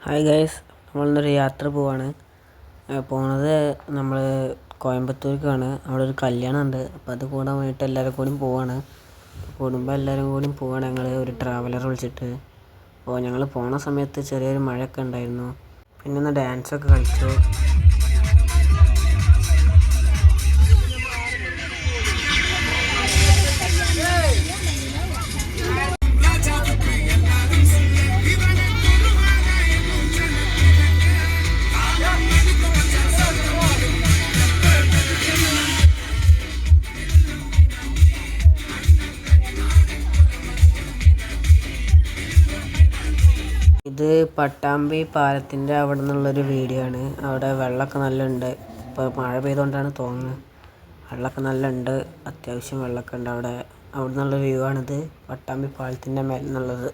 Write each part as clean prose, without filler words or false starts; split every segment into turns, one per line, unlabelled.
Hi guys, നമ്മളിന്നൊരു യാത്ര പോവാണ്. പോണത് നമ്മൾ കോയമ്പത്തൂർക്കാണ്. അവിടെ ഒരു കല്യാണം ഉണ്ട്. അപ്പോൾ അത് കൂടാൻ വേണ്ടിയിട്ട് എല്ലാവരും കൂടി പോവാണ്. കുടുംബം എല്ലാവരും കൂടി പോവാണ്. ഞങ്ങൾ ഒരു ട്രാവലർ വിളിച്ചിട്ട്. അപ്പോൾ ഞങ്ങൾ പോണ സമയത്ത് ചെറിയൊരു മഴയൊക്കെ ഉണ്ടായിരുന്നു. പിന്നെ ഒന്ന് ഡാൻസൊക്കെ കളിച്ചു. ഇത് പട്ടാമ്പി പാലത്തിൻ്റെ അവിടെ നിന്നുള്ളൊരു വീഡിയോ ആണ്. അവിടെ വെള്ളമൊക്കെ നല്ല ഉണ്ട്. ഇപ്പോൾ മഴ പെയ്തുകൊണ്ടാണ് തോന്നുന്നത്. വെള്ളമൊക്കെ നല്ല ഉണ്ട്, അത്യാവശ്യം വെള്ളമൊക്കെ ഉണ്ട് അവിടെ. അവിടെ നിന്നുള്ള വ്യൂ ആണിത്, പട്ടാമ്പി പാലത്തിൻ്റെ മേലെ നിന്നുള്ളത്.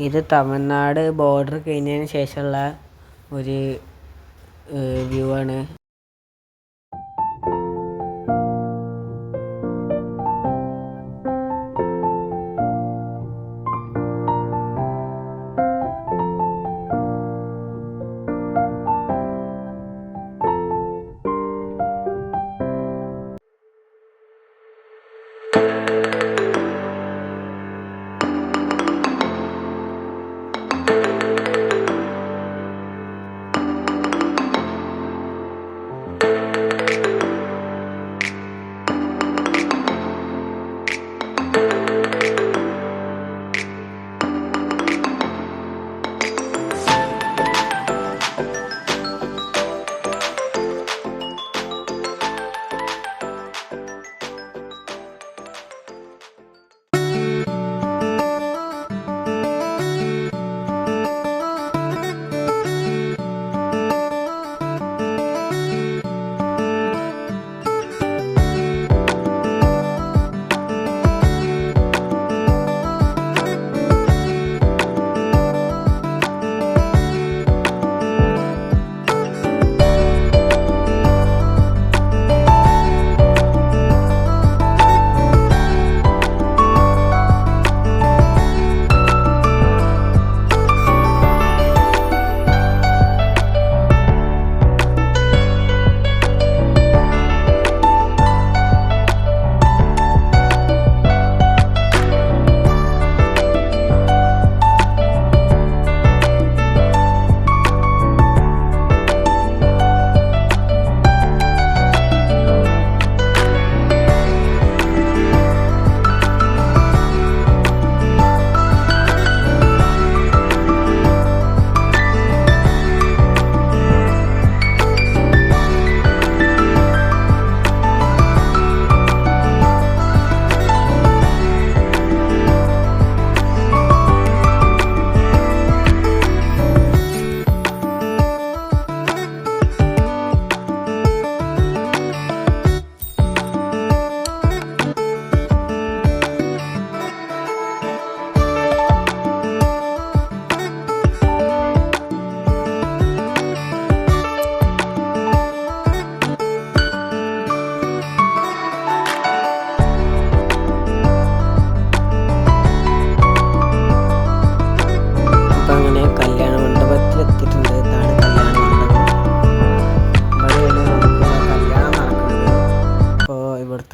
ഇത് തമിഴ്നാട് ബോർഡർ കഴിഞ്ഞതിന് ശേഷമുള്ള ഒരു വ്യൂ ആണ്.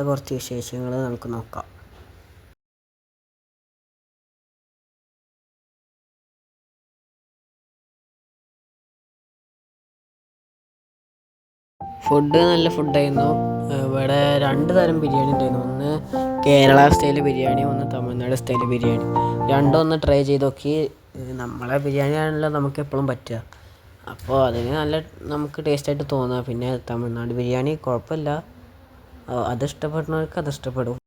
കുറച്ച് വിശേഷങ്ങൾ നമുക്ക് നോക്കാം. ഫുഡ് നല്ല ഫുഡായിരുന്നു. ഇവിടെ 2 തരം ബിരിയാണി ഉണ്ടായിരുന്നു. ഒന്ന് കേരള സ്റ്റൈൽ ബിരിയാണി, ഒന്ന് തമിഴ്നാട് സ്റ്റൈൽ ബിരിയാണി. രണ്ടും ഒന്ന് ട്രൈ ചെയ്ത് നോക്കി. നമ്മളെ ബിരിയാണി ആണല്ലോ നമുക്ക് എപ്പോഴും പറ്റുക. അപ്പോൾ അതിന് നല്ല നമുക്ക് ടേസ്റ്റായിട്ട് തോന്നുക. പിന്നെ തമിഴ്നാട് ബിരിയാണി കുഴപ്പമില്ല, അത് ഇഷ്ടപ്പെടുന്നവർക്ക് അത് ഇഷ്ടപ്പെടും.